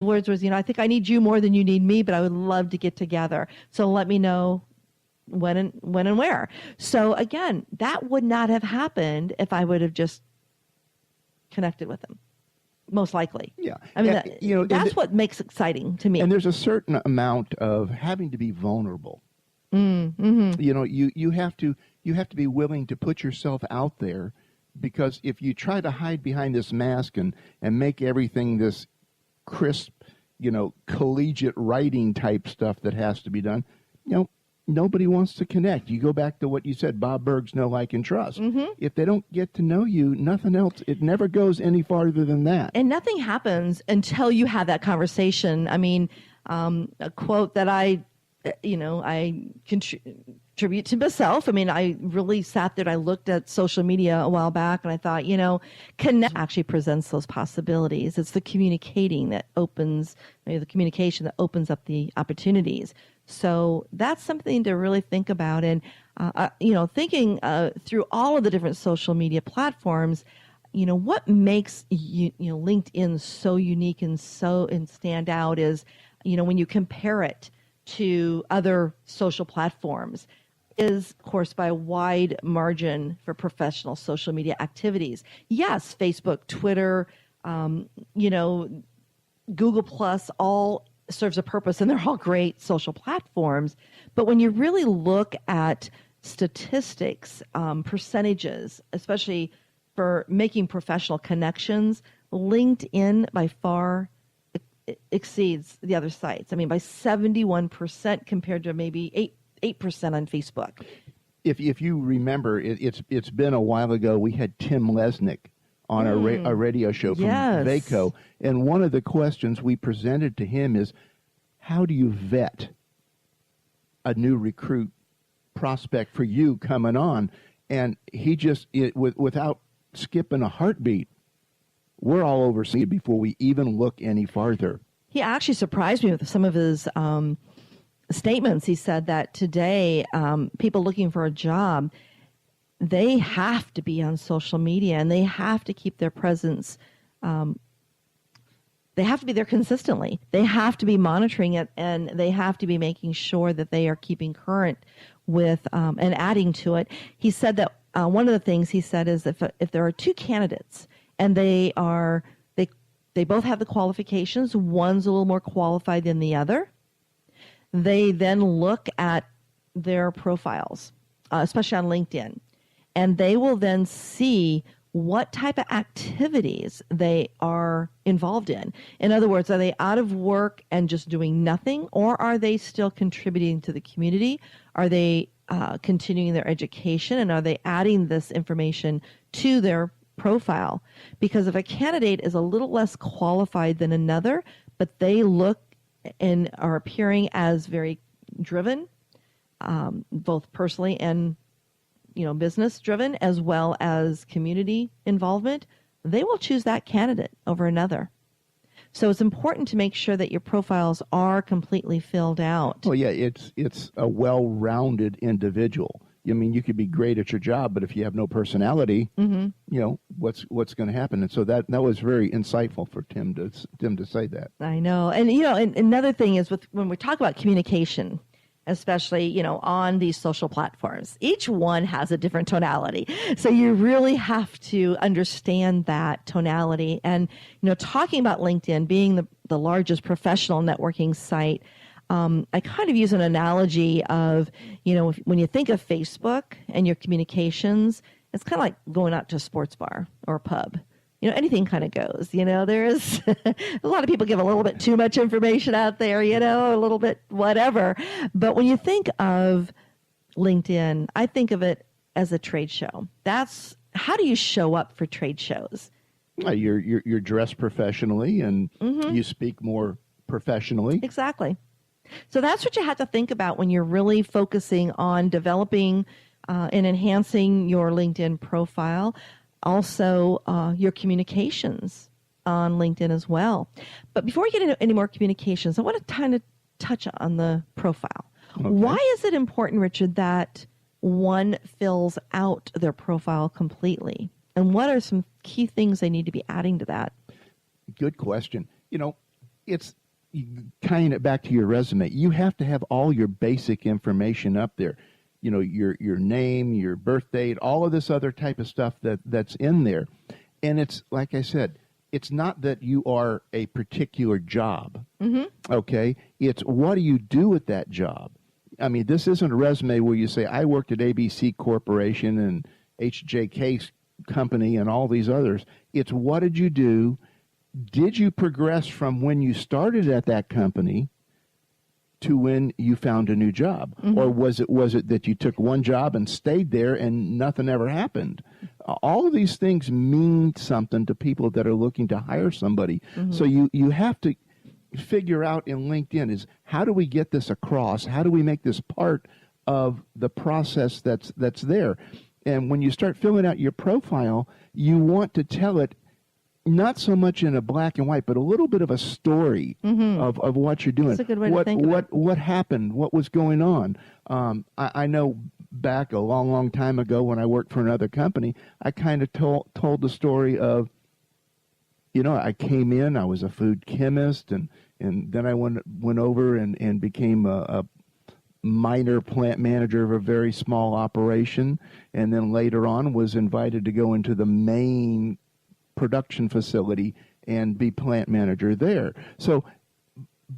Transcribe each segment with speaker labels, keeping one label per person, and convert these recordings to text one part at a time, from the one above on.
Speaker 1: words was, I think I need you more than you need me, but I would love to get together. So let me know when and where. So again, that would not have happened if I would have just connected with him. Most likely.
Speaker 2: Yeah.
Speaker 1: I mean, that's what makes exciting to me.
Speaker 2: And there's a certain amount of having to be vulnerable.
Speaker 1: Mm-hmm.
Speaker 2: You have to be willing to put yourself out there, because if you try to hide behind this mask and make everything this crisp, collegiate writing type stuff that has to be done, nobody wants to connect. You go back to what you said, Bob Berg's know, like, and trust.
Speaker 1: Mm-hmm.
Speaker 2: If they don't get to know you, nothing else, it never goes any farther than that.
Speaker 1: And nothing happens until you have that conversation. I mean, a quote that I contribute to myself. I mean, I really sat there and I looked at social media a while back and I thought, connect actually presents those possibilities. It's the communication that opens up the opportunities. So that's something to really think about. And, thinking through all of the different social media platforms, what makes LinkedIn so unique and stand out is, when you compare it to other social platforms, is, of course, by a wide margin for professional social media activities. Yes, Facebook, Twitter, Google Plus, all serves a purpose, and they're all great social platforms. But when you really look at statistics, percentages, especially for making professional connections, LinkedIn by far exceeds the other sites. I mean, by 71% compared to maybe 8% on Facebook.
Speaker 2: If you remember, it's been a while ago. We had Tim Lesnick on a radio show from Vaco, and one of the questions we presented to him is, how do you vet a new recruit prospect for you coming on? And he just, without skipping a heartbeat, we're all overseas before we even look any farther.
Speaker 1: He actually surprised me with some of his statements. He said that today, people looking for a job, they have to be on social media and they have to keep their presence. They have to be there consistently. They have to be monitoring it, and they have to be making sure that they are keeping current with and adding to it. He said that one of the things he said is if there are two candidates and they both have the qualifications, one's a little more qualified than the other, they then look at their profiles, especially on LinkedIn, and they will then see what type of activities they are involved in. In other words, are they out of work and just doing nothing, or are they still contributing to the community? Are they continuing their education, and are they adding this information to their profile? Because if a candidate is a little less qualified than another, but they look and are appearing as very driven, both personally and business driven, as well as community involvement, they will choose that candidate over another. So it's important to make sure that your profiles are completely filled out.
Speaker 2: Oh yeah, it's a well-rounded individual. I mean, you could be great at your job, but if you have no personality, what's going to happen? And so that was very insightful for Tim to say that.
Speaker 1: I know, and and another thing is when we talk about communication, especially, on these social platforms, each one has a different tonality. So you really have to understand that tonality. And, talking about LinkedIn being the largest professional networking site, I kind of use an analogy of, when you think of Facebook and your communications, it's kind of like going out to a sports bar or a pub. Anything kind of goes. There's a lot of people give a little bit too much information out there, a little bit whatever. But when you think of LinkedIn, I think of it as a trade show. That's how do you show up for trade shows?
Speaker 2: You're dressed professionally and you speak more professionally.
Speaker 1: Exactly. So that's what you have to think about when you're really focusing on developing and enhancing your LinkedIn profile. Also, your communications on LinkedIn as well. But before we get into any more communications, I want to kind of touch on the profile. Okay. Why is it important, Richard, that one fills out their profile completely? And what are some key things they need to be adding to that?
Speaker 2: Good question. it's tying it back to your resume. You have to have all your basic information up there. You know, your name, your birth date, all of this other type of stuff that's in there. And it's, like I said, it's not that you are a particular job, okay? It's what do you do with that job? I mean, this isn't a resume where you say, I worked at ABC Corporation and HJK Company and all these others. It's what did you do? Did you progress from when you started at that company to when you found a new job? Or was it that you took one job and stayed there and nothing ever happened? All of these things mean something to people that are looking to hire somebody. So you have to figure out in LinkedIn is how do we get this across? How do we make this part of the process that's there? And when you start filling out your profile, you want to tell it not so much in a black and white, but a little bit of a story of what you're doing.
Speaker 1: That's a good way to think of it.
Speaker 2: What happened? What was going on? I know back a long, long time ago when I worked for another company, I kind of told the story of, you know, I came in, I was a food chemist, and then I went over and became a minor plant manager of a very small operation, and then later on was invited to go into the main production facility and be plant manager there. So,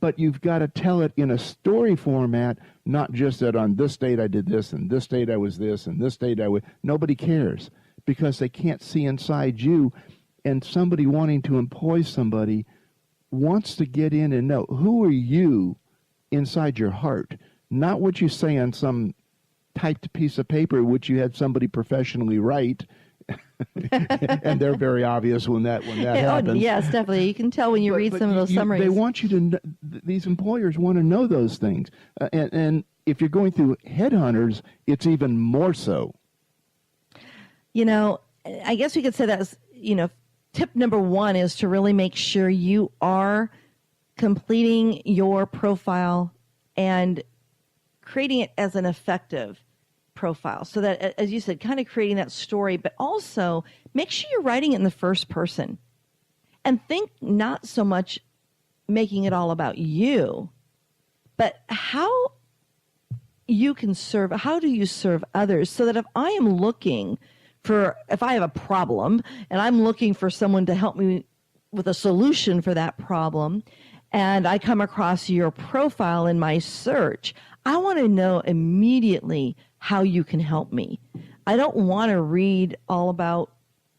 Speaker 2: but you've got to tell it in a story format, not just that on this date I did this, and this date I was this, and this date I was. Nobody cares because they can't see inside you, and somebody wanting to employ somebody wants to get in and know who are you inside your heart, not what you say on some typed piece of paper which you had somebody professionally write. And they're very obvious when that happens.
Speaker 1: Yes, definitely. You can tell when you read some of those summaries.
Speaker 2: They want you to. These employers want to know those things, and if you're going through headhunters, it's even more so.
Speaker 1: You know, I guess we could say that as, you know, tip number one is to really make sure you are completing your profile and creating it as an effective profile, so that, as you said, kind of creating that story, but also make sure you're writing it in the first person and think not so much making it all about you, but how you can serve, how do you serve others, so that if I have a problem and I'm looking for someone to help me with a solution for that problem, and I come across your profile in my search, I want to know immediately how you can help me. I don't want to read all about,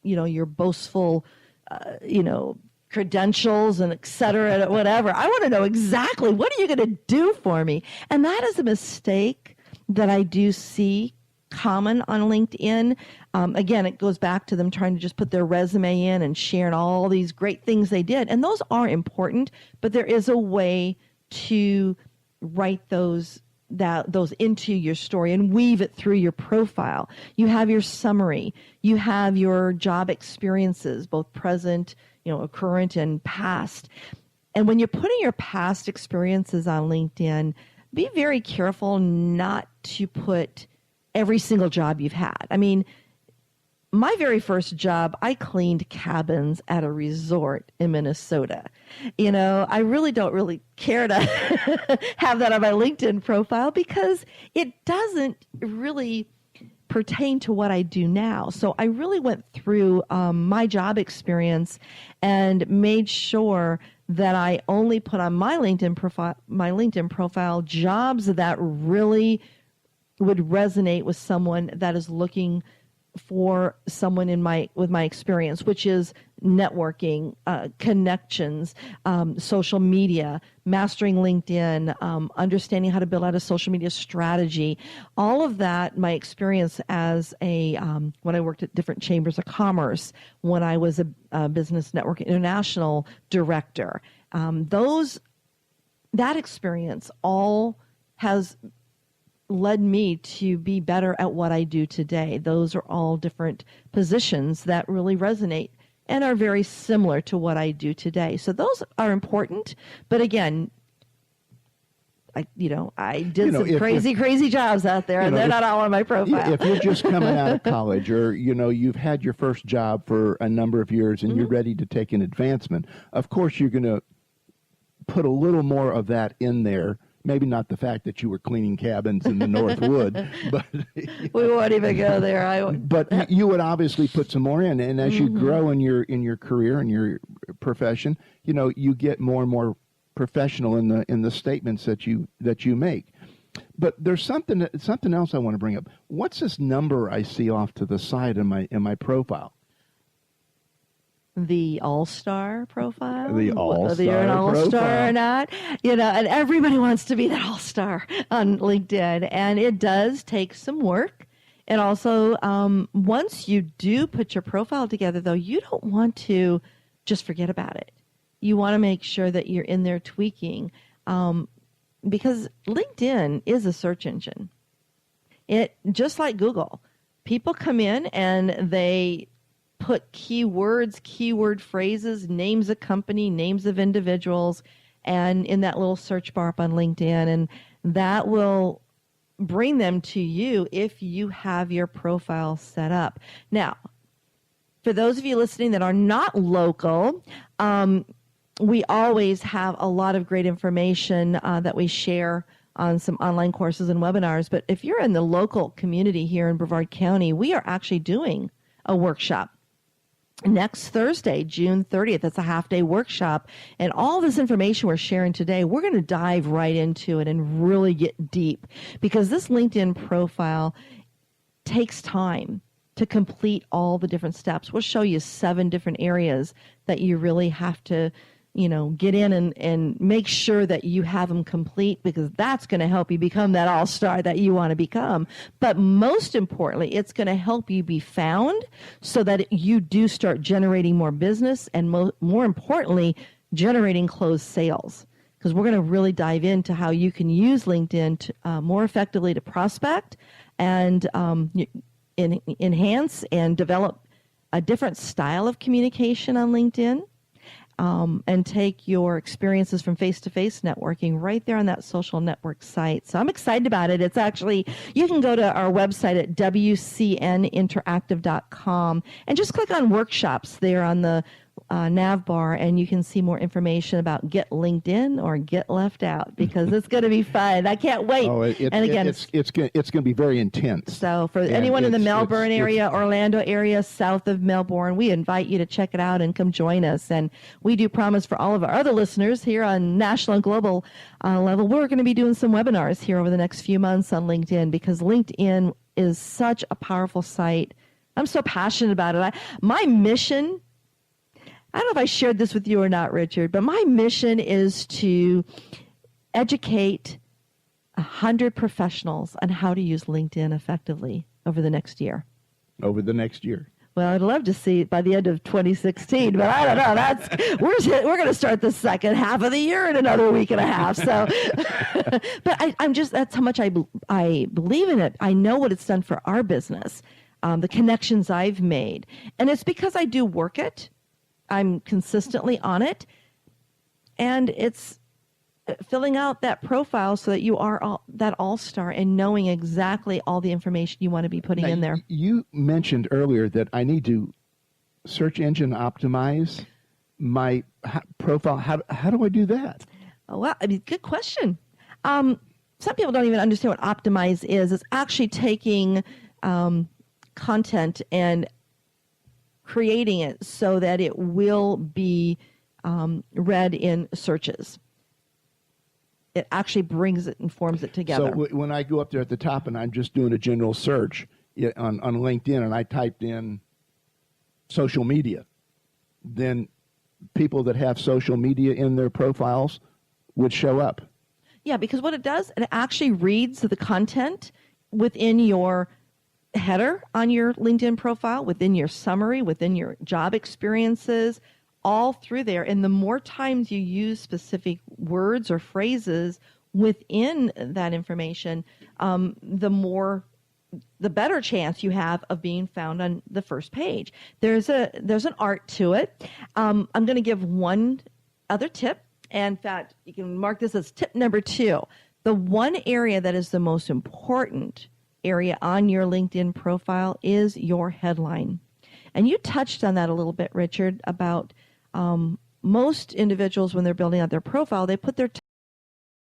Speaker 1: you know, your boastful, credentials and et cetera, whatever. I want to know exactly what are you going to do for me? And that is a mistake that I do see common on LinkedIn. Again, it goes back to them trying to just put their resume in and sharing all these great things they did. And those are important, but there is a way to write those into your story and weave it through your profile. You have your summary. You have your job experiences, both present, current and past. And when you're putting your past experiences on LinkedIn, be very careful not to put every single job you've had. I mean, my very first job, I cleaned cabins at a resort in Minnesota. I really don't care to have that on my LinkedIn profile because it doesn't really pertain to what I do now. So I really went through my job experience and made sure that I only put on my LinkedIn profile jobs that really would resonate with someone that is looking for someone with my experience, which is networking, connections, social media, mastering LinkedIn, understanding how to build out a social media strategy. All of that, my experience as when I worked at different chambers of commerce, when I was a Business Network International director, that experience all has led me to be better at what I do today. Those are all different positions that really resonate and are very similar to what I do today. So those are important. But again, I did some crazy jobs out there, and they're not all on my profile.
Speaker 2: If you're just coming out of college, or you've had your first job for a number of years and you're ready to take an advancement, of course you're going to put a little more of that in there. Maybe not the fact that you were cleaning cabins in the North Wood, but
Speaker 1: we won't even go there.
Speaker 2: But you would obviously put some more in, and as you grow in your career and your profession, you get more and more professional in the statements that you make. But there's something else I want to bring up. What's this number I see off to the side in my profile?
Speaker 1: The all-star profile?
Speaker 2: The all-star
Speaker 1: whether you're an all-star or not. And everybody wants to be that all-star on LinkedIn. And it does take some work. And also, once you do put your profile together, though, you don't want to just forget about it. You want to make sure that you're in there tweaking. Because LinkedIn is a search engine. It just like Google. People come in and they put keywords, keyword phrases, names of company, names of individuals, and in that little search bar up on LinkedIn, and that will bring them to you if you have your profile set up. Now, for those of you listening that are not local, we always have a lot of great information that we share on some online courses and webinars. But if you're in the local community here in Brevard County, we are actually doing a workshop next Thursday, June 30th. That's a half-day workshop. And all this information we're sharing today, we're going to dive right into it and really get deep, because this LinkedIn profile takes time to complete all the different steps. We'll show you 7 different areas that you really have to get in and make sure that you have them complete, because that's going to help you become that all-star that you want to become. But most importantly, it's going to help you be found so that you do start generating more business and more importantly, generating closed sales. Because we're going to really dive into how you can use LinkedIn to, more effectively to prospect and enhance and develop a different style of communication on LinkedIn. And take your experiences from face-to-face networking right there on that social network site. So I'm excited about it. It's actually, you can go to our website at wcninteractive.com and just click on workshops there on the nav bar, and you can see more information about Get LinkedIn or Get Left Out, because it's going to be fun. I can't wait.
Speaker 2: And again, it's going to be very intense.
Speaker 1: So for anyone in the Melbourne area, Orlando area, south of Melbourne, we invite you to check it out and come join us. And we do promise for all of our other listeners here on national and global level, we're going to be doing some webinars here over the next few months on LinkedIn, because LinkedIn is such a powerful site. I'm so passionate about it. My mission, I don't know if I shared this with you or not, Richard, but my mission is to educate 100 professionals on how to use LinkedIn effectively over the next year.
Speaker 2: Over the next year.
Speaker 1: Well, I'd love to see it by the end of 2016, but I don't know. We're going to start the second half of the year in another week and a half. So, but that's how much I believe in it. I know what it's done for our business, the connections I've made, and it's because I do work it. I'm consistently on it, and it's filling out that profile so that you are that all-star and knowing exactly all the information you want to be putting in there.
Speaker 2: You mentioned earlier that I need to search engine optimize my profile. How do I do that?
Speaker 1: Well, good question. Some people don't even understand what optimize is. It's actually taking content and creating it so that it will be read in searches. It actually brings it and forms it together.
Speaker 2: So when I go up there at the top and I'm just doing a general search on LinkedIn and I typed in social media, then people that have social media in their profiles would show up.
Speaker 1: Yeah, because what it does, it actually reads the content within your header on your LinkedIn profile, within your summary, within your job experiences, all through there. And the more times you use specific words or phrases within that information, the better chance you have of being found on the first page. There's an art to it. I'm going to give one other tip. And in fact, you can mark this as tip number 2. The one area that is the most important area on your LinkedIn profile is your headline. And you touched on that a little bit, Richard, about most individuals, when they're building out their profile, they put their